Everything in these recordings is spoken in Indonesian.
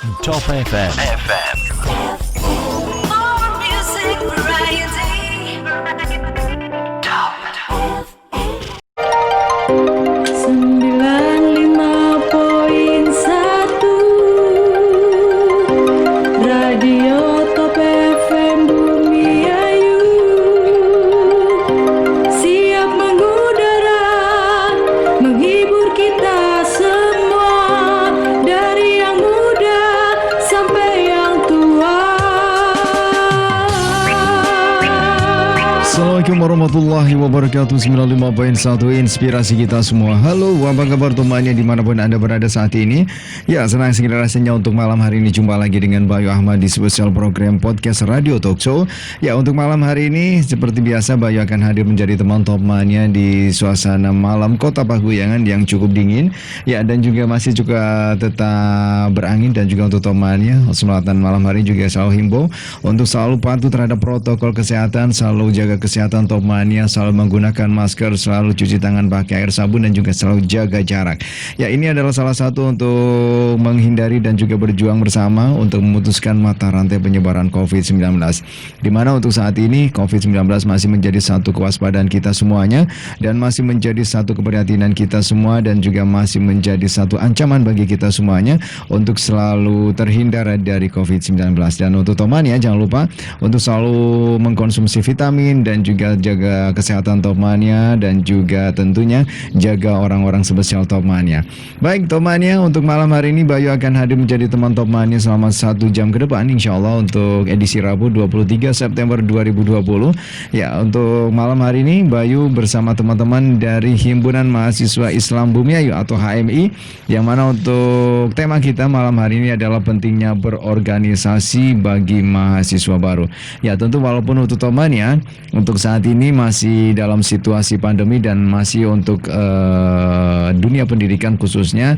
Top FM. More music variety. Top. 95.1 Radio Top FM Bumi Ayu siap mengudara, menghibur kita semua, dari yang muda sampai yang tua. Assalamualaikum warahmatullahi wabarakatuh. 95.1 inspirasi kita semua. Halo, apa kabar temannya dimanapun Anda berada saat ini? Ya, senang sekali rasanya untuk malam hari ini jumpa lagi dengan Bayu Ahmad di spesial program podcast Radio Talk Show. Ya, untuk malam hari ini seperti biasa Bayu akan hadir menjadi teman topmania di suasana malam Kota Paguyangan yang cukup dingin. Ya, dan juga masih juga tetap berangin, dan juga untuk topmania selatan malam hari juga selalu himbau untuk selalu patuh terhadap protokol kesehatan, selalu jaga kesehatan topmania, selalu menggunakan masker, selalu cuci tangan pakai air sabun, dan juga selalu jaga jarak. Ya, ini adalah salah satu untuk menghindari dan juga berjuang bersama untuk memutuskan mata rantai penyebaran COVID-19. Di mana untuk saat ini COVID-19 masih menjadi satu kewaspadaan kita semuanya, dan masih menjadi satu keprihatinan kita semua, dan juga masih menjadi satu ancaman bagi kita semuanya untuk selalu terhindar dari COVID-19. Dan untuk topmania jangan lupa untuk selalu mengkonsumsi vitamin dan juga jaga kesehatan topmania, dan juga tentunya jaga orang-orang spesial topmania. Baik topmania, untuk malam hari ini Bayu akan hadir menjadi teman topmania selama 1 jam ke depan insyaallah untuk edisi Rabu 23 September 2020. Ya, untuk malam hari ini Bayu bersama teman-teman dari Himpunan Mahasiswa Islam Bumi Ayu atau HMI, yang mana untuk tema kita malam hari ini adalah pentingnya berorganisasi bagi mahasiswa baru. Ya, tentu walaupun untuk topmania untuk saat ini masih dalam situasi pandemi, dan masih untuk dunia pendidikan khususnya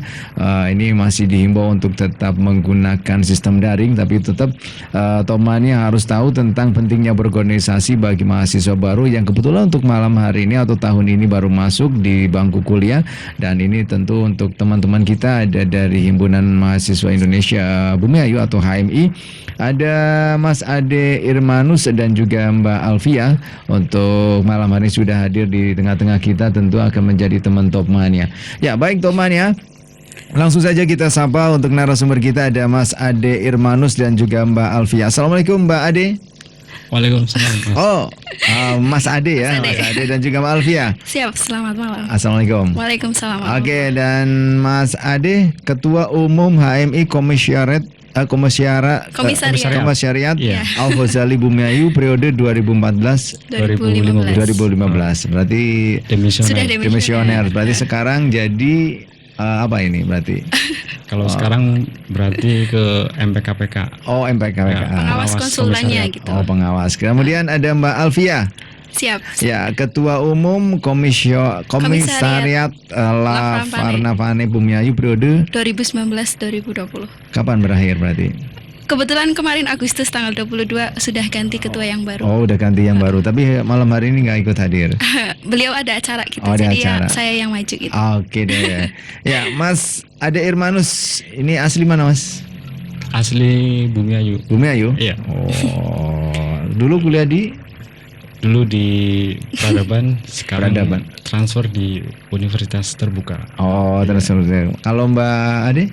ini masih dihimbau untuk tetap menggunakan sistem daring, tapi tetap topmania harus tahu tentang pentingnya berorganisasi bagi mahasiswa baru yang kebetulan untuk malam hari ini atau tahun ini baru masuk di bangku kuliah. Dan ini tentu untuk teman-teman kita ada dari Himpunan Mahasiswa Indonesia Bumi Ayu atau HMI, ada Mas Ade Irmanus dan juga Mbak Alfia. Untuk malam hari sudah hadir di tengah-tengah kita, tentu akan menjadi teman topmania. Ya, baik topmania, langsung saja kita sapa untuk narasumber kita, ada Mas Ade Irmanus dan juga Mbak Alfia. Assalamualaikum Mbak Ade. Waalaikumsalam. Mas. Oh, Mas Ade ya, Mas Ade dan juga Mbak Alfia. Siap, selamat malam. Assalamualaikum. Waalaikumsalam. Oke, dan Mas Ade, Ketua Umum HMI Komisariat Iya. Al-Ghazali Bumi Ayu periode 2014 2015. Berarti Sudah demisioner. Berarti sekarang jadi apa ini berarti? Kalau sekarang berarti ke MPKPK. Oh, MPKPK. Ya, Pengawas konsulannya komisariat. gitu. Oh, pengawas. Kemudian ada Mbak Alfia. Siap. Ya, Ketua Umum Komisariat Larnavane Bumi Ayu periode 2019-2020. kapan berakhir berarti? Kebetulan kemarin Agustus tanggal 22 sudah ganti ketua yang baru. Oh, udah ganti yang baru. Tapi malam hari ini nggak ikut hadir. Beliau ada acara gitu, Oh, ada jadi acara. ya saya yang maju gitu. Oke deh. Ya, Mas Ade Irmanus, ini asli mana Mas? Asli Bumi Ayu. Bumi Ayu? Iya. Oh, dulu kuliah di Dulu di Peradaban, sekarang Peradaban. transfer di Universitas Terbuka. Oh, terus. Kalau Mbak Ade?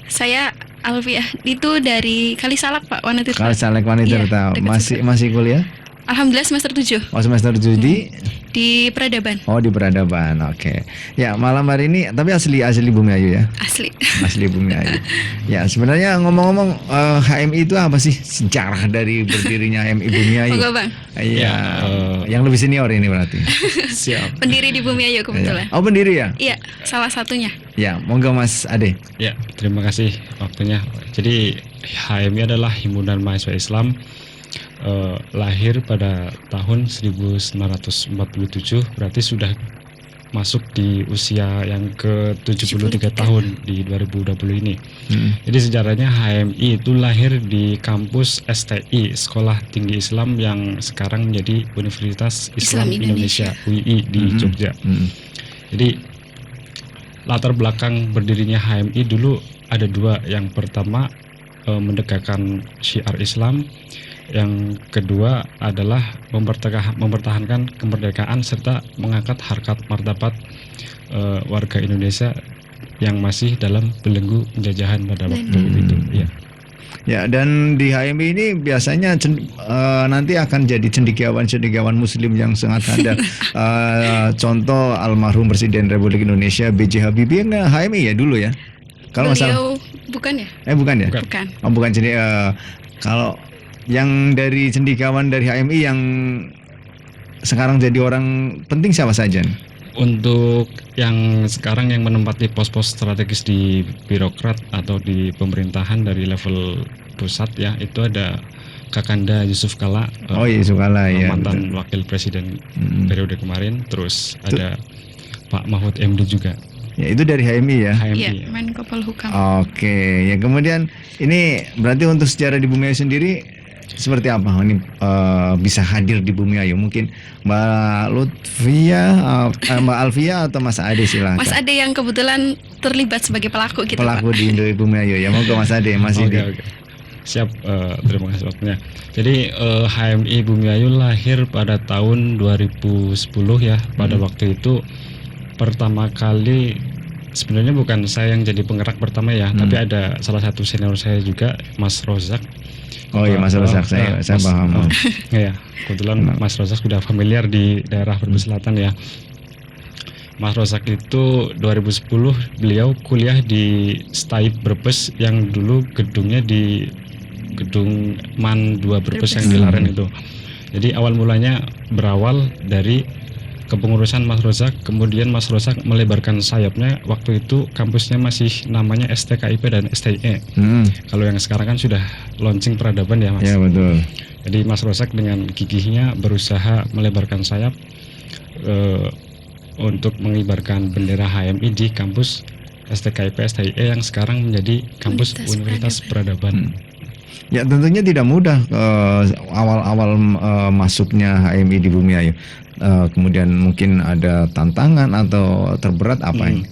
Saya Alfiah itu dari Kalisalak Pak Wanatirta. Kalau Salek Wanita Iya, tahu. dekat Masih kuliah? Alhamdulillah semester 7 Oh, semester 7 di Peradaban. Oh, di Peradaban. Oke. Ya, malam hari ini tapi asli Bumi Ayu ya. Asli. Asli Bumi Ayu. Ya, sebenarnya ngomong-ngomong HMI itu apa sih sejarah dari berdirinya HMI Bumi Ayu? Monggo Bang. Iya. Ya, Yang lebih senior ini berarti. Siap. Pendiri di Bumi Ayu kebetulan. Oh, pendiri ya? Iya, salah satunya. Ya, monggo Mas Ade. Ya, terima kasih waktunya. Jadi HMI adalah Himpunan Mahasiswa Islam, lahir pada tahun 1947, berarti sudah masuk di usia yang ke-73 tahun di 2020 ini. Jadi sejarahnya HMI itu lahir di kampus STI, Sekolah Tinggi Islam, yang sekarang menjadi Universitas Islam Indonesia UI di Jogja. Jadi latar belakang berdirinya HMI dulu ada dua. Yang pertama menegakkan syiar Islam. Yang kedua adalah mempertahankan kemerdekaan serta mengangkat harkat martabat warga Indonesia yang masih dalam belenggu penjajahan pada waktu itu. Ya. Ya, dan di HMI ini biasanya nanti akan jadi cendekiawan Muslim yang sangat handal. Contoh almarhum Presiden Republik Indonesia B.J. Habibie yang HMI ya dulu ya. Kalau nggak salah. Beliau bukan ya? Bukan ya? Bukan. Oh, bukan. Jadi kalau yang dari cendekiawan dari HMI yang sekarang jadi orang penting siapa saja nih? Untuk yang sekarang yang menempati pos-pos strategis di birokrat atau di pemerintahan dari level pusat ya, itu ada Kakanda Yusuf Kalla, Yusuf Kalla ya, mantan wakil presiden periode kemarin. Terus ada Pak Mahfud MD juga. Ya, itu dari HMI ya. HMI. Iya, Menko Polhukam. Oke, ya kemudian ini berarti untuk sejarah di Bumiayu sendiri seperti apa ini bisa hadir di Bumiayu? Mungkin Mbak Lutfia, Mbak Alfia atau Mas Ade silakan. Mas Ade yang kebetulan terlibat sebagai pelaku gitu, Pelaku Pak. di Indo Bumiayu ya. Monggo Mas Ade masih di. Oke. Siap, terima kasih waktunya. Jadi HMI Bumiayu lahir pada tahun 2010 ya. Pada waktu itu pertama kali sebenarnya bukan saya yang jadi penggerak pertama ya, tapi ada salah satu senior saya juga, Mas Rozak. Oh iya, Mas Rozak, saya paham. Ya, kebetulan Mas Rozak sudah familiar di daerah Brebes Selatan ya. Mas Rozak itu 2010 beliau kuliah di STAIP Brebes yang dulu gedungnya di gedung MAN 2 Brebes yang di Laren itu. Jadi awal mulanya berawal dari kepengurusan Mas Rozak, kemudian Mas Rozak melebarkan sayapnya. Waktu itu kampusnya masih namanya STKIP dan STIE. Kalau yang sekarang kan sudah launching peradaban ya Mas. Ya betul. Jadi Mas Rozak dengan gigihnya berusaha melebarkan sayap untuk mengibarkan bendera HMI di kampus STKIP STIE yang sekarang menjadi kampus Universitas Peradaban. Ya tentunya tidak mudah awal-awal masuknya HMI di Bumiayu. Kemudian mungkin ada tantangan atau terberat apa ini?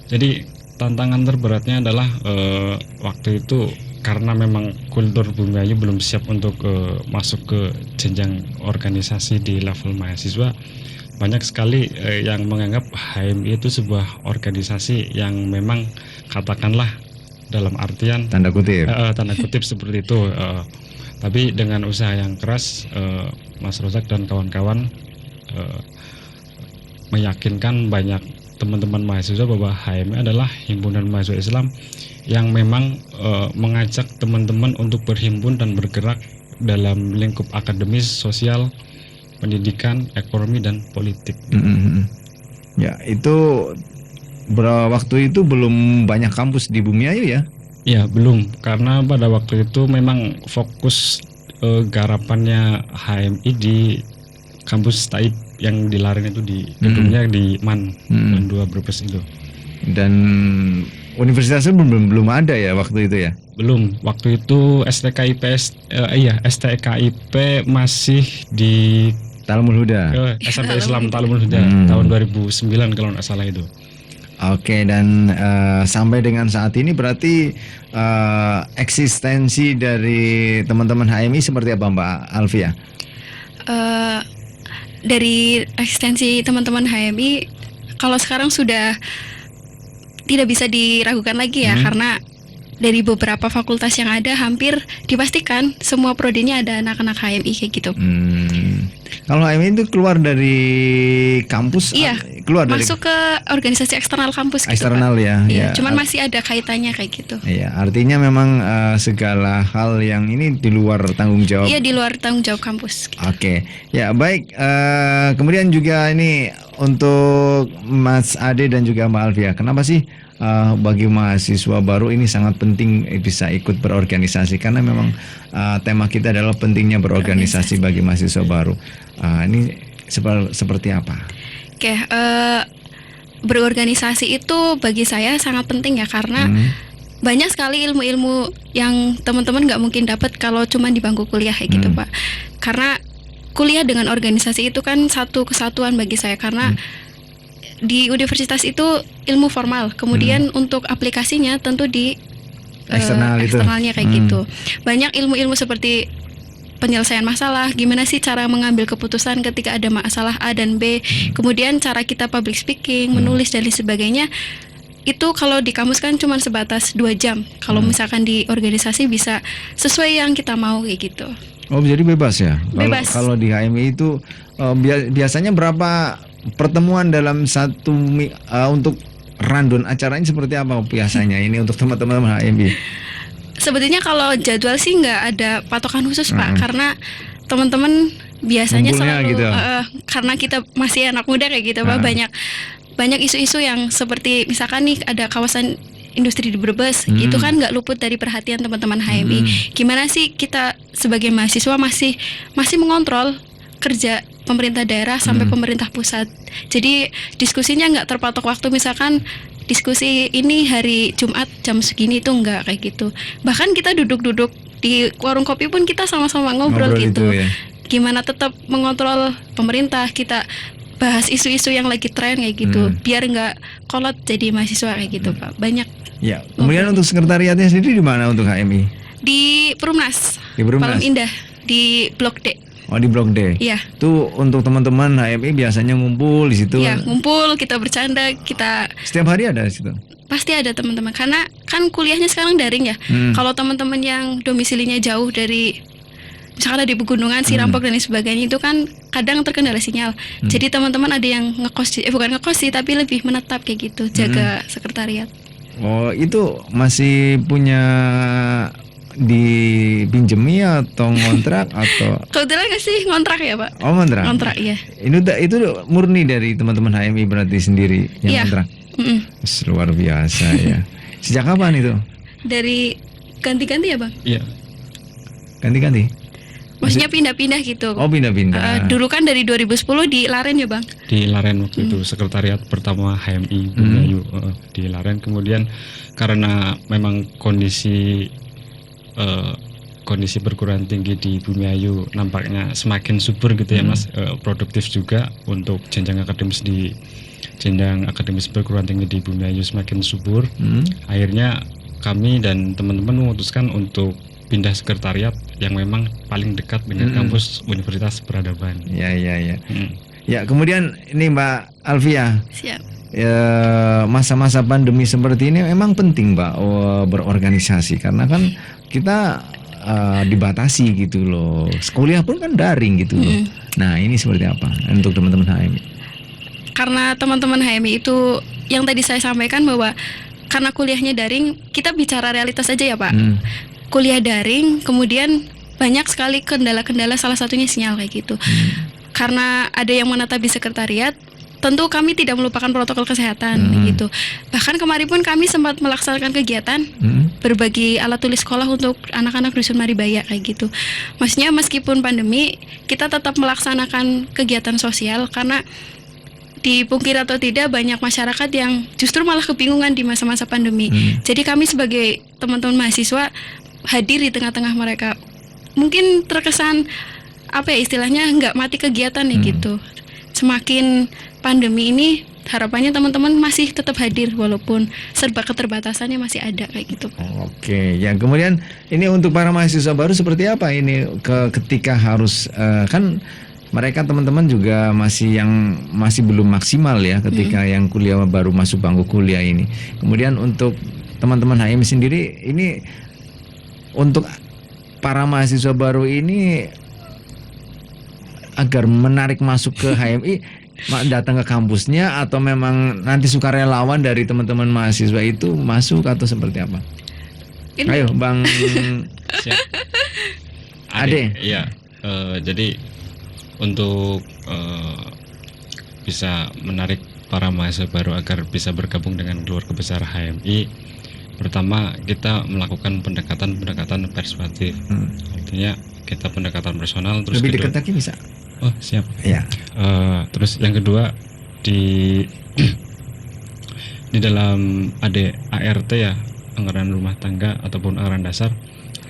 Jadi tantangan terberatnya adalah waktu itu karena memang kultur Bumiayu belum siap untuk masuk ke jenjang organisasi di level mahasiswa. Banyak sekali yang menganggap HMI itu sebuah organisasi yang memang katakanlah dalam artian tanda kutip seperti itu. Tapi dengan usaha yang keras, Mas Rozak dan kawan-kawan meyakinkan banyak teman-teman mahasiswa bahwa HMI adalah himpunan mahasiswa Islam yang memang mengajak teman-teman untuk berhimpun dan bergerak dalam lingkup akademis, sosial, pendidikan, ekonomi, dan politik. Ya, itu waktu itu belum banyak kampus di Bumiayu ya? Ya, belum, karena pada waktu itu memang fokus garapannya HMI di kampus STAIP yang di Laren itu, di gedungnya di MAN 2 Brebes itu. Dan universitasnya belum ada ya waktu itu ya? Belum, waktu itu STKIP masih di Ta'allumul Huda. SMP Islam Ta'allumul Huda tahun 2009 kalau nggak salah itu. Oke, dan sampai dengan saat ini berarti eksistensi dari teman-teman HMI seperti apa Mbak Alfia? Dari eksistensi teman-teman HMI, kalau sekarang sudah tidak bisa diragukan lagi ya, karena dari beberapa fakultas yang ada hampir dipastikan semua prodinya ada anak-anak HMI kayak gitu. Kalau HMI itu keluar dari kampus, Iya, masuk ke organisasi eksternal kampus gitu, eksternal Pak. ya. Iya, cuman masih ada kaitannya kayak gitu. Iya, artinya memang segala hal yang ini di luar tanggung jawab. Iya, di luar tanggung jawab kampus. Gitu. Oke, ya baik. Kemudian juga ini untuk Mas Ade dan juga Mbak Alfia, kenapa sih bagi mahasiswa baru ini sangat penting bisa ikut berorganisasi? Karena memang tema kita adalah pentingnya berorganisasi bagi mahasiswa baru. Ini seperti apa? Oke, berorganisasi itu bagi saya sangat penting ya, karena banyak sekali ilmu-ilmu yang teman-teman nggak mungkin dapat kalau cuma di bangku kuliah kayak gitu, Pak. Karena kuliah dengan organisasi itu kan satu kesatuan bagi saya, karena di universitas itu ilmu formal, kemudian untuk aplikasinya tentu di Eksternal itu. eksternalnya kayak gitu. Banyak ilmu-ilmu seperti penyelesaian masalah, gimana sih cara mengambil keputusan ketika ada masalah A dan B, kemudian cara kita public speaking, menulis dan lain sebagainya. Itu kalau di kamus kan cuma sebatas 2 jam. Kalau misalkan di organisasi bisa sesuai yang kita mau kayak gitu. Oh, jadi bebas ya? Bebas. Kalau di HMI itu biasanya berapa pertemuan dalam satu untuk rundown acaranya seperti apa biasanya ini untuk teman-teman HMI? Sebetulnya kalau jadwal sih nggak ada patokan khusus Pak, karena teman-teman biasanya Ngumpulnya selalu gitu. karena kita masih anak muda kayak gitu Pak, banyak isu-isu yang seperti misalkan nih ada kawasan industri di Brebes, itu kan nggak luput dari perhatian teman-teman HMI. Gimana sih kita sebagai mahasiswa masih mengontrol kerja pemerintah daerah sampai pemerintah pusat. Jadi diskusinya nggak terpatok waktu, misalkan diskusi ini hari Jumat jam segini itu enggak kayak gitu. Bahkan kita duduk-duduk di warung kopi pun kita sama-sama ngobrol gitu. itu ya. Gimana tetap mengontrol pemerintah, kita bahas isu-isu yang lagi tren kayak gitu, biar nggak kolot jadi mahasiswa kayak gitu Pak. Banyak Ya, kemudian untuk sekretariatnya sendiri di mana untuk HMI? di Perumnas, Di Perumnas? Paling Indah, di Blok D. Oh, di Blok D. Iya. Itu untuk teman-teman HMI biasanya ngumpul di situ. Iya, ngumpul, kita bercanda, kita Setiap hari ada di situ. pasti ada teman-teman, karena kan kuliahnya sekarang daring ya. Kalau teman-teman yang domisilinya jauh dari misalkan ada di pegunungan, Sirampok dan lain sebagainya, itu kan kadang terkendala sinyal. Jadi teman-teman ada yang ngekos, bukan ngekos sih, tapi lebih menetap kayak gitu, jaga sekretariat. Oh, itu masih punya dipinjemi atau ngontrak atau Kebetulan nggak sih ngontrak ya Pak? oh ngontrak? Ngontrak ya. Itu murni dari teman-teman HMI berarti sendiri yang Iya. ngontrak. Mm-mm. Luar biasa ya. Sejak kapan itu? Dari ganti-ganti ya Bang? Iya. Ganti-ganti? Maksudnya pindah-pindah gitu. Oh, pindah-pindah. Dulu kan dari 2010 di Laren ya Bang? Di Laren waktu itu sekretariat pertama HMI Bumiayu di Laren. Kemudian karena memang kondisi perguruan tinggi di Bumiayu nampaknya semakin subur gitu ya Mas, produktif juga untuk jenjang akademis perguruan tinggi di Bumiayu semakin subur. Akhirnya kami dan teman-teman memutuskan untuk pindah sekretariat yang memang paling dekat dengan kampus Universitas Peradaban. Ya. Ya, kemudian ini Mbak Alfia. Siap. Ya, masa-masa pandemi seperti ini memang penting Mbak berorganisasi karena kan kita dibatasi gitu loh. Kuliah pun kan daring gitu loh. Nah, ini seperti apa untuk teman-teman HMI? Karena teman-teman HMI itu yang tadi saya sampaikan bahwa karena kuliahnya daring, kita bicara realitas aja ya Pak. Kuliah daring, kemudian banyak sekali kendala-kendala, salah satunya sinyal kayak gitu. Karena ada yang menetap di sekretariat, tentu kami tidak melupakan protokol kesehatan gitu. Bahkan kemarin pun kami sempat melaksanakan kegiatan berbagi alat tulis sekolah untuk anak-anak dusun Maribaya kayak gitu. Maksudnya meskipun pandemi, kita tetap melaksanakan kegiatan sosial karena dipungkir atau tidak banyak masyarakat yang justru malah kebingungan di masa-masa pandemi. Jadi kami sebagai teman-teman mahasiswa hadir di tengah-tengah mereka. Mungkin terkesan apa ya istilahnya nggak mati kegiatan ya gitu. Semakin pandemi ini harapannya teman-teman masih tetap hadir walaupun serba keterbatasannya masih ada kayak gitu. Oke, yang kemudian ini untuk para mahasiswa baru seperti apa ini ketika harus kan mereka teman-teman juga masih belum maksimal ya ketika yang kuliah baru masuk bangku kuliah ini. Kemudian untuk teman-teman HMI sendiri ini untuk para mahasiswa baru ini agar menarik masuk ke HMI datang ke kampusnya atau memang nanti sukarelawan dari teman-teman mahasiswa itu masuk atau seperti apa? Ayo Bang Siap. Ade. Iya. Jadi untuk bisa menarik para mahasiswa baru agar bisa bergabung dengan keluarga besar HMI, pertama kita melakukan pendekatan persuasif. Artinya kita pendekatan personal. Terus lebih kedua, dekat lagi bisa? oh siap. Ya. Terus yang kedua di dalam ART ya, anggaran rumah tangga ataupun anggaran dasar,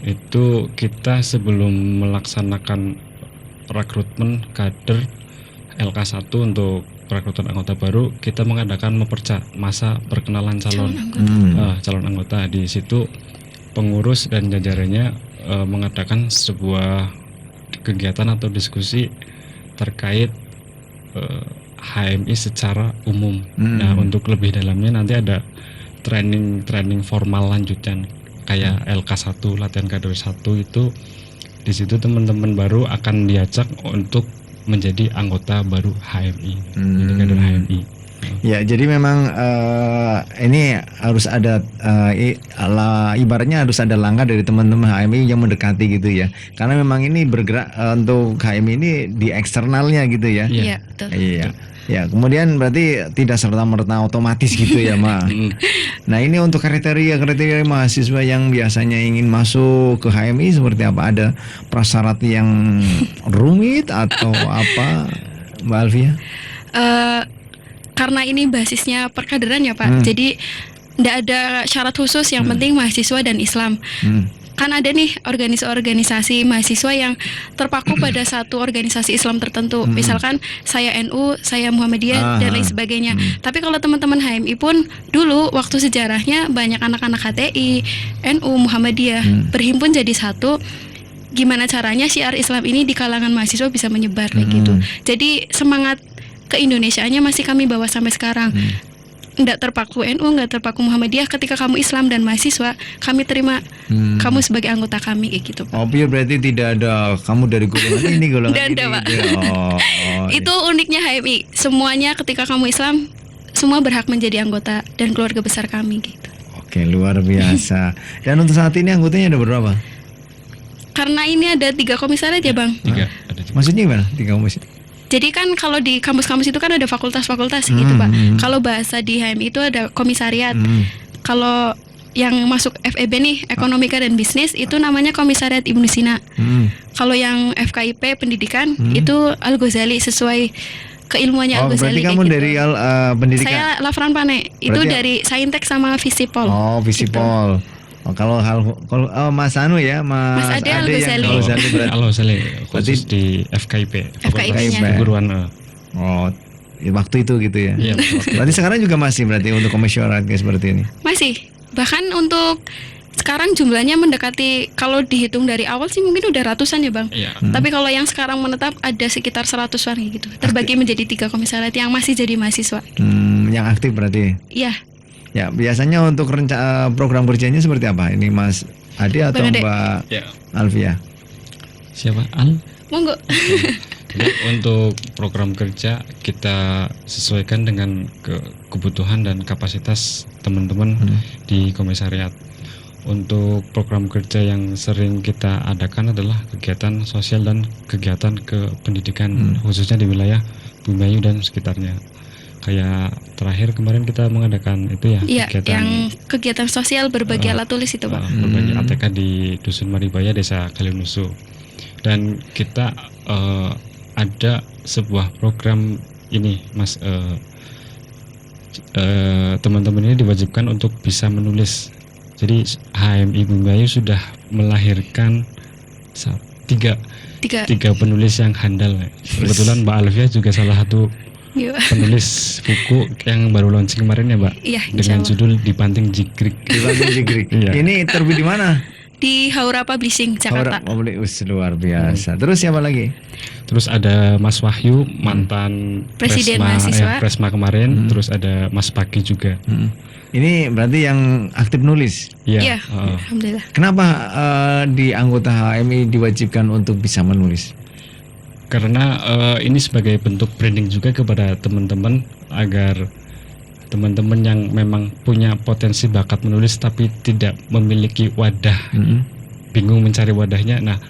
itu kita sebelum melaksanakan rekrutmen kader LK1 untuk perekrutan anggota baru, kita mengadakan masa perkenalan calon anggota. Di situ pengurus dan jajarannya mengadakan sebuah kegiatan atau diskusi terkait HMI secara umum. Nah, untuk lebih dalamnya nanti ada training formal lanjutan kayak LK1, latihan kader 1 itu. Di situ teman-teman baru akan diajak untuk menjadi anggota baru HMI, jadi kader HMI. Ya, jadi memang ini harus ada ibaratnya harus ada langkah dari teman-teman HMI yang mendekati gitu ya. Karena memang ini bergerak untuk HMI ini di eksternalnya gitu ya. Iya, betul. Iya. Ya, kemudian berarti tidak serta-merta otomatis gitu ya, Ma. Nah, ini untuk kriteria mahasiswa yang biasanya ingin masuk ke HMI seperti apa? Ada prasyarat yang rumit atau apa, Mbak Alfia? Karena ini basisnya perkaderan ya Pak, jadi tidak ada syarat khusus, yang penting mahasiswa dan Islam. Kan ada nih organisasi mahasiswa yang terpaku pada satu organisasi Islam tertentu. Misalkan saya NU, saya Muhammadiyah dan lain sebagainya. Tapi kalau teman-teman HMI pun dulu waktu sejarahnya banyak anak-anak HTI, NU, Muhammadiyah berhimpun jadi satu. Gimana caranya syiar Islam ini di kalangan mahasiswa bisa menyebar kayak gitu. Jadi semangat keindonesiaannya masih kami bawa sampai sekarang. Nggak terpaku NU, nggak terpaku Muhammadiyah. Ketika kamu Islam dan mahasiswa, kami terima kamu sebagai anggota kami kayak gitu Pak. Oh, pure berarti tidak ada kamu dari golongan ini, golongan Nggak ini. ada, Pak. Gitu. Itu uniknya HMI. Semuanya ketika kamu Islam, semua berhak menjadi anggota dan keluarga besar kami gitu. Oke, luar biasa. Dan untuk saat ini anggotanya ada berapa? Karena ini ada 3 komisariat ya Bang. 3 ada 3. Maksudnya gimana? 3 komisi? Jadi kan kalau di kampus-kampus itu kan ada fakultas-fakultas gitu Pak. Kalau bahasa di HMI itu ada komisariat. Kalau yang masuk FEB nih, Ekonomika dan Bisnis, itu namanya Komisariat Ibnu Sina. Kalau yang FKIP Pendidikan itu Al-Ghazali, sesuai keilmuannya Oh, Al-Ghazali. berarti kamu kayak dari gitu. pendidikan. Saya Lafran Pane, itu Berarti- dari Saintek sama Visipol. Oh, Visipol. Oh, kalau Mas Anu ya, Mas Mas Ade Ade yang Al-Ghazali. Al-Ghazali berarti. Halo, khusus di FKIP, FKIP-nya. Keguruan. Oh, ya, waktu itu gitu ya. Iya, waktu Berarti sekarang juga masih berarti untuk komisionerat kayak seperti ini. Masih. Bahkan untuk sekarang jumlahnya mendekati, kalau dihitung dari awal sih mungkin udah ratusan ya Bang. Iya. Tapi kalau yang sekarang menetap ada sekitar 100-an gitu. Terbagi menjadi 3 komisariat yang masih jadi mahasiswa. Yang aktif berarti. Iya. Ya, biasanya untuk program kerjanya seperti apa? Ini Mas Ade atau Bang Ade. Mbak Ya. Alfia? Siapa? Al? Monggo. Jadi untuk program kerja kita sesuaikan dengan kebutuhan dan kapasitas teman-teman di komisariat. Untuk program kerja yang sering kita adakan adalah kegiatan sosial dan kegiatan kependidikan, khususnya di wilayah Bumayu dan sekitarnya. Kayak terakhir kemarin kita mengadakan itu ya, Iya, yang kegiatan sosial berbagi alat tulis itu Pak. berbagi ATK di Dusun Maribaya, Desa Kalinusu. Dan kita ada sebuah program ini, Mas, teman-teman ini diwajibkan untuk bisa menulis. Jadi HMI Bumayu sudah melahirkan tiga penulis yang handal. Kebetulan Mbak Alfia juga salah satu Iya. penulis buku yang baru launching kemarin ya, Mbak. Iya, Dengan insyaallah. judul Dipanting Jigrik. Di Bandung Jigrik. Iya. Ini terbit di mana? Di Haura Publishing Jakarta. Luar biasa. Terus siapa lagi? Terus ada Mas Wahyu, mantan Presiden Presma, mahasiswa. Presma kemarin. Terus ada Mas Pagi juga. Ini berarti yang aktif nulis. Iya, heeh. alhamdulillah. Kenapa di anggota HMI diwajibkan untuk bisa menulis? Karena ini sebagai bentuk branding juga kepada teman-teman, agar teman-teman yang memang punya potensi bakat menulis tapi tidak memiliki wadah, bingung mencari wadahnya. Nah,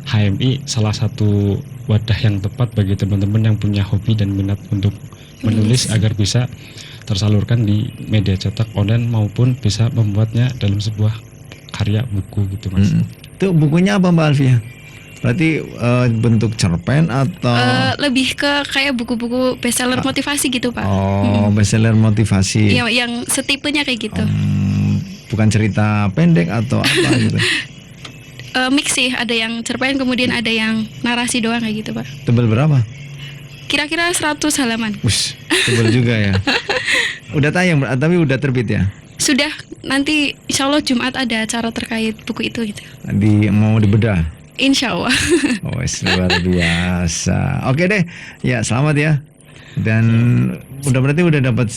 HMI salah satu wadah yang tepat bagi teman-teman yang punya hobi dan minat untuk menulis agar bisa tersalurkan di media cetak online maupun bisa membuatnya dalam sebuah karya buku gitu, Mas. Itu bukunya apa, Mbak Alfia? Berarti bentuk cerpen atau Lebih ke kayak buku-buku bestseller motivasi gitu Pak. bestseller motivasi? Iya, yang setipenya kayak gitu. Bukan cerita pendek atau apa gitu? Mix sih, ada yang cerpen kemudian ada yang narasi doang kayak gitu Pak. Tebal berapa? Kira-kira 100 halaman. Tebal juga ya. Udah tayang tapi udah terbit ya? sudah, nanti insya Allah Jumat ada acara terkait buku itu gitu. Mau dibedah. Insya Allah. Oh, luar biasa. Oke deh, ya selamat ya. Dan berarti udah dapat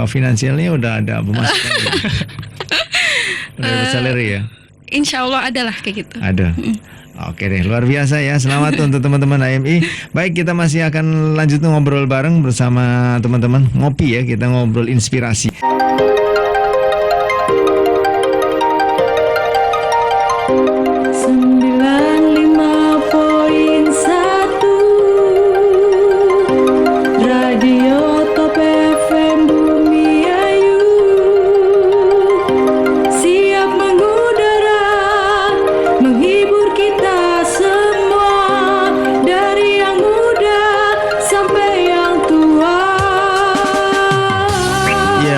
finansialnya, udah ada pemasukan. Udah dapat salary ya. Insya Allah adalah kayak gitu. Ada. Oke deh, luar biasa ya. Selamat untuk teman-teman HMI. Baik, kita masih akan lanjut ngobrol bareng bersama teman-teman. Ngopi ya, kita ngobrol inspirasi.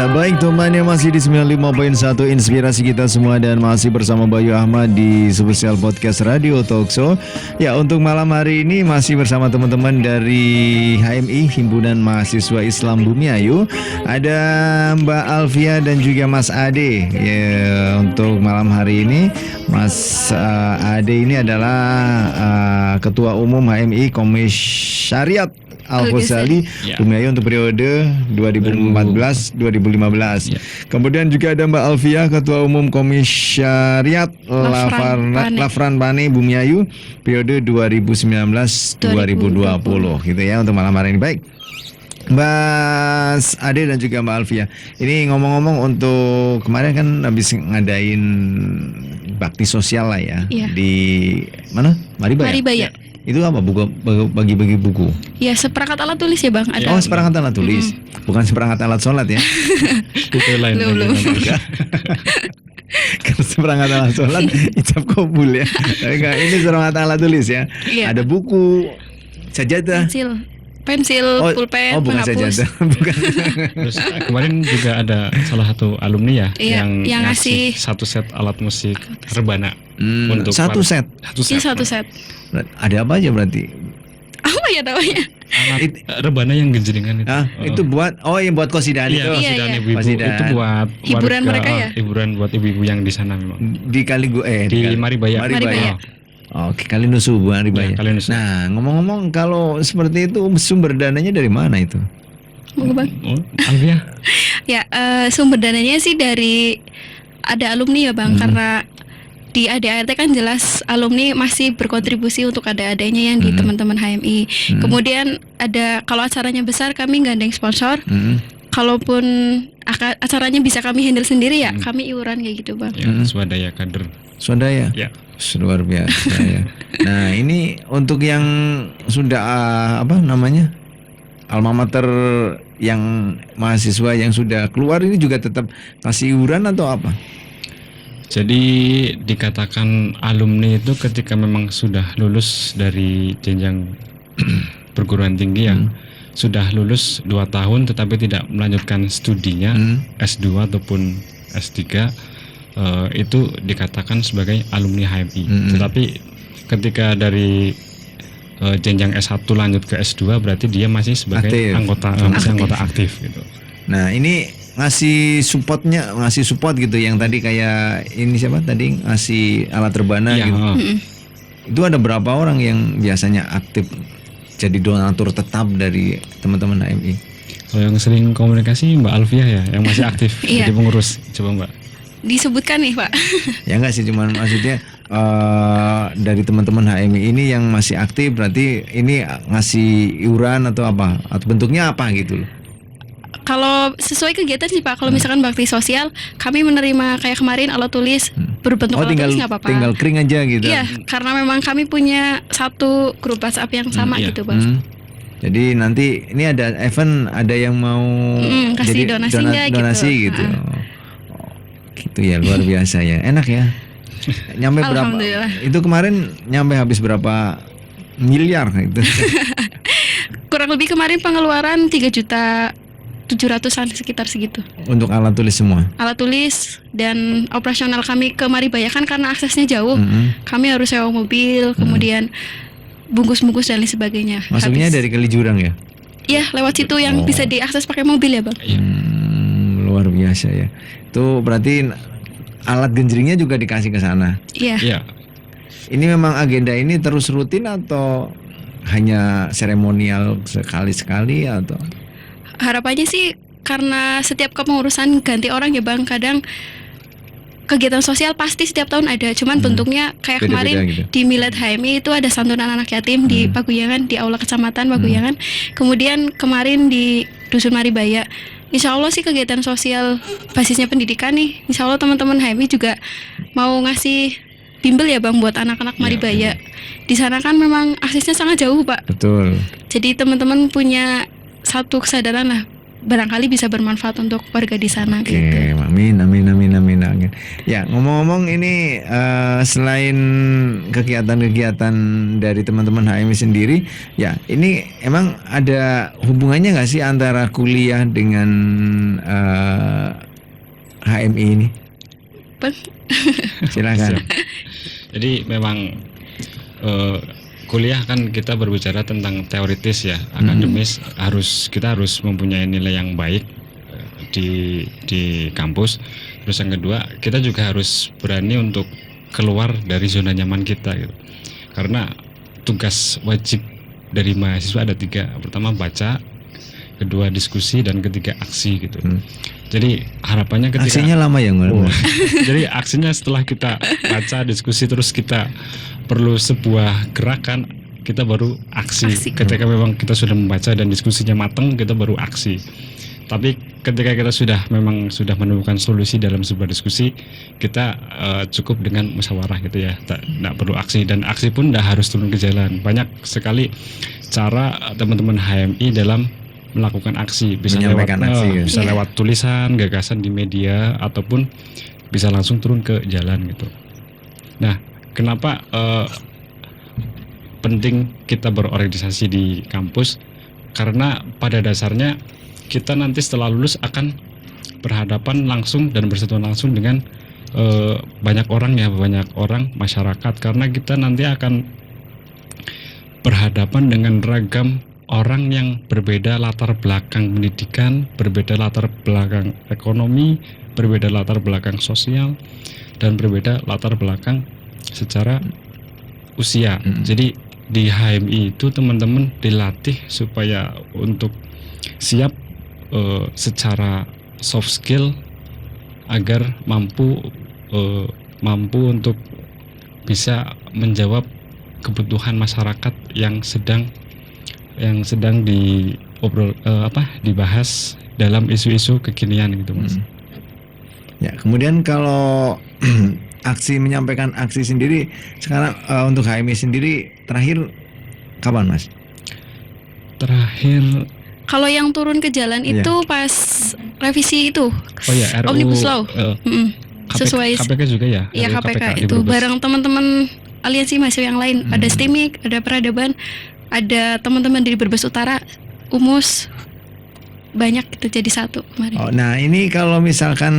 Baik teman-teman, masih di 95.1 Inspirasi Kita Semua dan masih bersama Bayu Ahmad di spesial podcast Radio Talkshow. Ya, untuk malam hari ini masih bersama teman-teman dari HMI, Himpunan Mahasiswa Islam Bumi Ayu. Ada Mbak Alfia dan juga Mas Ade. Ya, untuk malam hari ini Mas Ade ini adalah Ketua Umum HMI Komisariat Al-Ghazali Bumi Ayu untuk periode 2014-2015. Kemudian juga ada Mbak Alfia, Ketua Umum Komisariat Lafran Pane Bumi Ayu periode 2019-2020 gitu ya untuk malam hari ini. Baik, Mbak Ade dan juga Mbak Alfia. Ini ngomong-ngomong, untuk kemarin kan habis ngadain bakti sosial lah ya, di mana? Maribaya. Itu apa? Buku, bagi-bagi buku. Ya, seperangkat alat tulis ya Bang. Ada. Oh, seperangkat alat tulis. Bukan seperangkat alat sholat ya. Itu lain. Belum. Kalau seperangkat alat sholat ijab kabul ya. Tapi enggak, ini seperangkat alat tulis ya. Iya. Ada buku, sajadah, pensil, pulpen, bukan penghapus. sajadah, bukan. Terus kemarin juga ada salah satu alumni ya, yang ngasih satu set alat musik rebana untuk satu set. Iya, satu set. Ada apa aja berarti? Apa ya namanya? Alat rebana yang genjeringan itu. Itu buat yang buat qasidah itu. Qasidah ibu-ibu. Itu buat hiburan mereka ya. Hiburan buat ibu-ibu yang di sana memang. Di di Maribaya. Oke, Kalinusu, Bu Maribaya. Nah, ngomong-ngomong, kalau seperti itu sumber dananya dari mana itu? Bang. Alfia. Ya, sumber dananya sih dari ada alumni ya Bang, karena di ADART kan jelas alumni masih berkontribusi untuk ada-adanya yang di teman-teman HMI. Kemudian ada, kalau acaranya besar kami gandeng sponsor. Kalaupun acaranya bisa kami handle sendiri ya, kami iuran kayak gitu Bang. Ya, swadaya kader. Swadaya? Ya. Luar biasa ya. Nah, ini untuk yang sudah alma mater yang mahasiswa yang sudah keluar ini juga tetap kasih iuran atau apa? Jadi dikatakan alumni itu ketika memang sudah lulus dari jenjang perguruan tinggi yang sudah lulus 2 tahun tetapi tidak melanjutkan studinya S2 ataupun S3, itu dikatakan sebagai alumni HMI. Tetapi ketika dari jenjang S1 lanjut ke S2 berarti dia masih sebagai anggota aktif gitu. Nah, ini ngasih support gitu, yang tadi kayak ini siapa tadi ngasih alat rebana gitu. Itu ada berapa orang yang biasanya aktif jadi donatur tetap dari teman-teman HMI? Kalau yang sering komunikasi Mbak Alfia ya, yang masih aktif jadi pengurus. Coba Mbak disebutkan nih Pak. Ya enggak sih, cuman maksudnya dari teman-teman HMI ini yang masih aktif, berarti ini ngasih iuran atau apa? Atau bentuknya apa gitu loh? Kalau sesuai kegiatan sih Pak, kalau misalkan bakti sosial, kami menerima kayak kemarin alat tulis berbentuk alat tulis nggak apa-apa. Tinggal kering aja gitu. Iya, karena memang kami punya satu grup WhatsApp yang sama gitu Bang. Jadi nanti ini ada event, ada yang mau kasih jadi donasi gitu. Gitu ya, luar biasa ya. Enak ya. Nyampe berapa? Itu kemarin nyampe habis berapa miliar gitu. Kurang lebih kemarin pengeluaran 3.700.000-an sekitar segitu. Untuk alat tulis semua. Alat tulis dan operasional kami ke Maribaya kan karena aksesnya jauh. Kami harus sewa mobil, kemudian bungkus-bungkus dan lain sebagainya. Masuknya dari Kali Jurang ya? Iya, lewat situ yang bisa diakses pakai mobil ya Bang. Luar luar biasa ya. Itu berarti alat genjringnya juga dikasih ke sana. Iya. Iya, Ini memang agenda ini terus rutin atau hanya seremonial sekali-sekali atau? Harapannya sih karena setiap kepengurusan ganti orang ya Bang, kadang kegiatan sosial pasti setiap tahun ada, cuman bentuknya kayak Beda-beda kemarin gitu. di Milad HMI itu ada santunan anak yatim di Paguyangan, di Aula Kecamatan Paguyangan. Kemudian kemarin di Dusun Maribaya. Insya Allah sih kegiatan sosial basisnya pendidikan nih. Insya Allah teman-teman HMI juga mau ngasih bimbel ya Bang buat anak-anak Maribaya. Di sana kan memang aksesnya sangat jauh Pak. Betul. Jadi teman-teman punya satu kesadaran lah, barangkali bisa bermanfaat untuk warga di sana Oke, gitu. amin. Ya, ngomong-ngomong ini selain kegiatan-kegiatan dari teman-teman HMI sendiri, ya ini emang ada hubungannya nggak sih antara kuliah dengan HMI ini? Bang, Silakan. jadi memang kuliah kan kita berbicara tentang teoritis ya, akademis, kita harus mempunyai nilai yang baik di kampus. Terus yang kedua, kita juga harus berani untuk keluar dari zona nyaman kita gitu. Karena tugas wajib dari mahasiswa ada 3. Pertama baca, kedua diskusi, dan ketiga aksi gitu. Jadi harapannya ketika Aksinya lama ya, Ngul? jadi aksinya setelah kita baca, diskusi, terus kita perlu sebuah gerakan, kita baru aksi. Ketika memang kita sudah membaca dan diskusinya matang, kita baru aksi. Tapi ketika kita sudah menemukan solusi dalam sebuah diskusi, kita cukup dengan musyawarah gitu ya, tidak perlu aksi. Dan aksi pun tidak harus turun ke jalan. Banyak sekali cara teman-teman HMI dalam melakukan aksi, bisa Menyampaikan lewat aksi, ya. bisa lewat tulisan, gagasan di media, ataupun bisa langsung turun ke jalan gitu. Nah, kenapa penting kita berorganisasi di kampus? Karena pada dasarnya kita nanti setelah lulus akan berhadapan langsung dan bersentuhan langsung dengan banyak orang masyarakat, karena kita nanti akan berhadapan dengan ragam orang yang berbeda latar belakang pendidikan, berbeda latar belakang ekonomi, berbeda latar belakang sosial, dan berbeda latar belakang secara usia. Jadi di HMI itu teman-teman dilatih supaya untuk siap secara soft skill agar mampu untuk bisa menjawab kebutuhan masyarakat yang sedang dibahas dalam isu-isu kekinian gitu Mas. Ya, kemudian kalau menyampaikan aksi sendiri sekarang untuk HMI sendiri terakhir kapan Mas? Terakhir kalau yang turun ke jalan Iya. itu pas revisi itu, RUU Omnibus Law. Sesuai KPK juga ya? Iya RUU KPK di itu Brebes. bareng teman-teman aliansi mahasiswa yang lain. Ada STIMIK, ada Peradaban, ada teman-teman dari Brebes Utara, UMUS, banyak itu jadi satu kemarin. Oh, nah ini kalau misalkan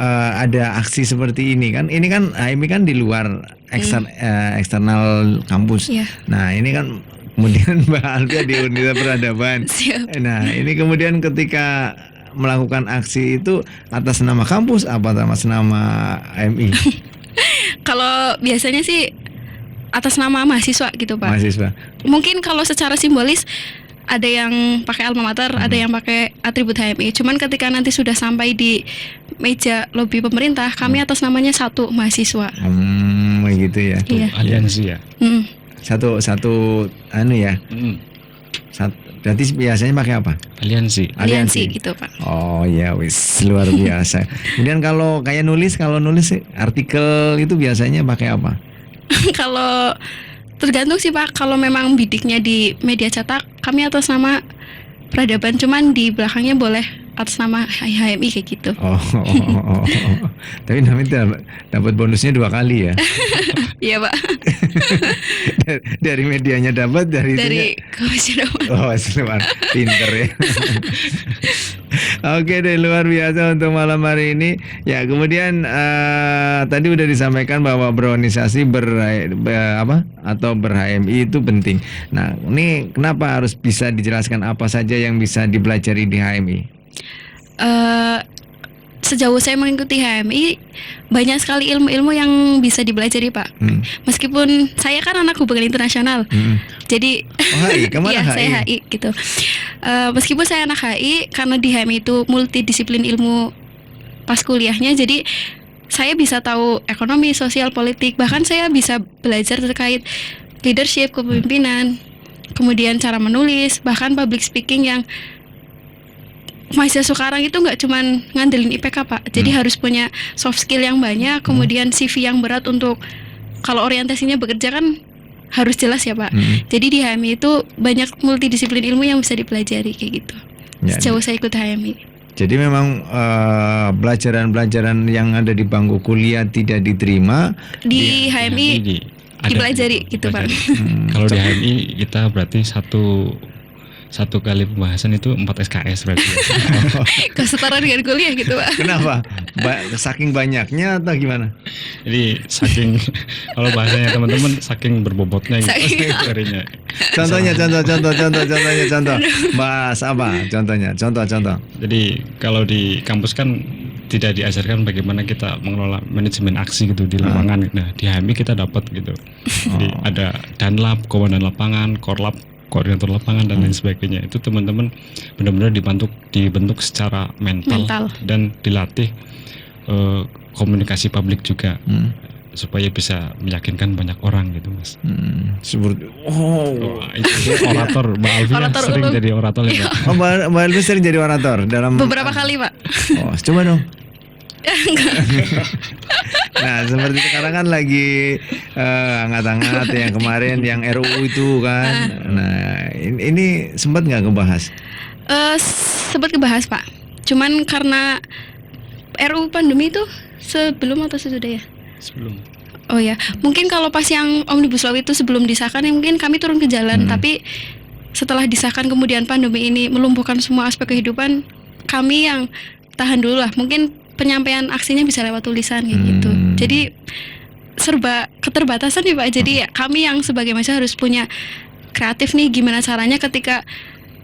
ada aksi seperti ini kan HMI kan di luar eksternal kampus. Iya. Nah ini kan kemudian Mbak Alvia di Universitas Peradaban. Siap. Nah ini kemudian ketika melakukan aksi itu atas nama kampus apa atas nama HMI? Kalau biasanya sih atas nama mahasiswa gitu Pak. Mahasiswa. Mungkin kalau secara simbolis ada yang pakai alma mater, ada yang pakai atribut HMI. Cuman ketika nanti sudah sampai di meja lobi pemerintah, kami atas namanya satu mahasiswa. Begitu ya. Iya. Aliansi ya. Satu anu ya. Berarti biasanya pakai apa? Aliansi. Aliansi gitu Pak. Oh ya wis luar biasa. Kemudian kalau nulis artikel itu biasanya pakai apa? Kalau tergantung sih Pak, kalau memang bidiknya di media cetak, kami atas nama Peradaban, cuman di belakangnya boleh atas nama HMI kayak gitu. Oh. Tapi namanya dapat bonusnya 2 kali ya. Iya Pak. Dari medianya dapat, dari Komisioner. Oh, luar pinter ya. Oke deh, luar biasa untuk malam hari ini. Ya, kemudian tadi udah disampaikan bahwa berorganisasi ber-HMI itu penting. Nah, ini kenapa harus bisa dijelaskan apa saja yang bisa dipelajari di HMI? eh, sejauh saya mengikuti HMI banyak sekali ilmu-ilmu yang bisa dipelajari Pak. Meskipun saya kan anak hubungan internasional, jadi Oh, HI, kemana iya HI? saya HI gitu. Meskipun saya anak HI, karena di HMI itu multidisiplin ilmu pas kuliahnya, jadi saya bisa tahu ekonomi, sosial, politik, bahkan saya bisa belajar terkait leadership, kepemimpinan, kemudian cara menulis, bahkan public speaking yang mahasiswa sekarang itu nggak cuman ngandelin IPK Pak, jadi harus punya soft skill yang banyak, kemudian CV yang berat untuk kalau orientasinya bekerja kan harus jelas ya Pak. Jadi di HMI itu banyak multidisiplin ilmu yang bisa dipelajari kayak gitu. Ya, Sejauh saya ikut HMI. Jadi memang pelajaran-pelajaran yang ada di bangku kuliah tidak diterima. Di HMI ada dipelajari gitu Pak. Kalau di HMI kita berarti satu kali pembahasan itu 4 SKS berarti. Kesetara dengan kuliah gitu Pak. Kenapa? Saking banyaknya atau gimana? Jadi saking kalau bahasanya teman-teman saking berbobotnya gitu Saking- materinya. Contohnya. Bahas apa? Contohnya. Contoh. Jadi kalau di kampus kan tidak diajarkan bagaimana kita mengelola manajemen aksi gitu di lapangan. Nah, di HMI kita dapat gitu. Jadi ada Danlab, komandan lapangan, Korlap, koordinator lapangan dan lain sebagainya. Itu teman-teman benar-benar dibentuk secara mental. Dan dilatih komunikasi publik juga supaya bisa meyakinkan banyak orang gitu Mas. Seperti Itu orator, Mbak Alvi kan Orator sering ulung. jadi orator ya Pak. Mbak Elvi sering jadi orator dalam Beberapa kali Pak. Oh, coba dong. Nah, seperti sekarang kan lagi hangat-hangat yang kemarin yang RUU itu kan. Nah, ini sempat nggak ngebahas? Sempat ngebahas Pak. Cuman karena RUU pandemi itu sebelum atau sesudah ya? Sebelum. Oh ya, mungkin kalau pas yang Omnibus Law itu sebelum disahkan, ya mungkin kami turun ke jalan. Tapi setelah disahkan kemudian pandemi ini melumpuhkan semua aspek kehidupan, kami yang tahan dulu lah. Mungkin penyampaian aksinya bisa lewat tulisan kayak gitu. Jadi serba keterbatasan nih Pak. Jadi ya, kami yang sebagai mahasiswa harus punya kreatif nih, gimana caranya ketika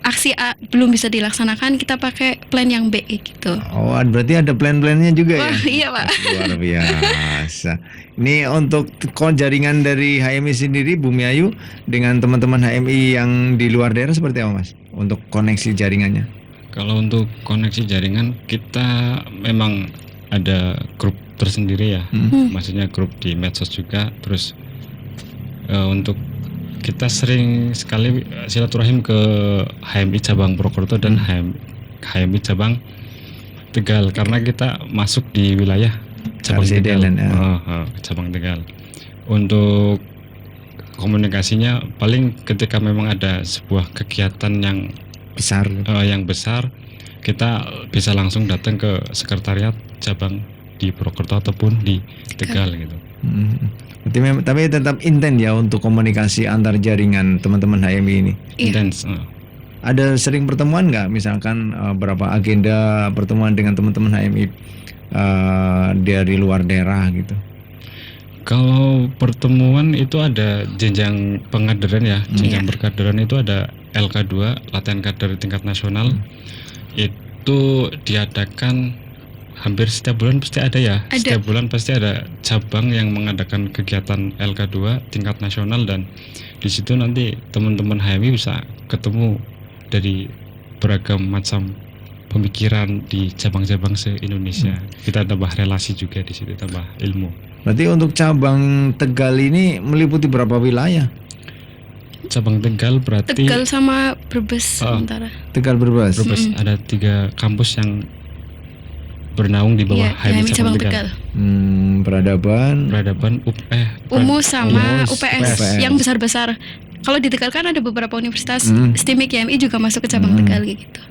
aksi A belum bisa dilaksanakan, kita pakai plan yang B gitu. Oh, berarti ada plan-plannya juga Wah, ya? iya Pak. Luar biasa. Ini untuk jaringan dari HMI sendiri, Bumi Ayu, dengan teman-teman HMI yang di luar daerah seperti apa Mas? Untuk koneksi jaringannya? Kalau untuk koneksi jaringan kita memang ada grup tersendiri ya. Maksudnya grup di medsos juga. Terus untuk kita sering sekali silaturahim ke HMI cabang Purwokerto dan HMI cabang Tegal karena kita masuk di wilayah cabang Tegal. Cabang Tegal. Untuk komunikasinya paling ketika memang ada sebuah kegiatan yang besar, kita bisa langsung datang ke sekretariat cabang di Purwokerto ataupun di Tegal gitu. Tapi tetap intens ya untuk komunikasi antar jaringan teman-teman HMI ini. Intens. Ada sering pertemuan nggak? Misalkan berapa agenda pertemuan dengan teman-teman HMI dari luar daerah gitu? Kalau pertemuan itu ada jenjang pengkaderan ya, jenjang berkaderan itu ada LK2, latihan kader tingkat nasional. Itu diadakan hampir setiap bulan pasti ada ya. Ada. Setiap bulan pasti ada cabang yang mengadakan kegiatan LK2 tingkat nasional dan di situ nanti teman-teman HMI bisa ketemu dari beragam macam pemikiran di cabang-cabang se-Indonesia. Kita tambah relasi juga di situ, tambah ilmu. Berarti untuk cabang Tegal ini meliputi berapa wilayah? Cabang Tegal berarti Tegal sama Brebes sementara. Tegal Brebes. ada 3 kampus yang bernaung di bawah Iya, HMI cabang Tegal. Peradaban. Umu sama Umus, UPS yang besar-besar. Kalau di Tegal kan ada beberapa universitas, STIMIK YMI juga masuk ke cabang Tegal gitu.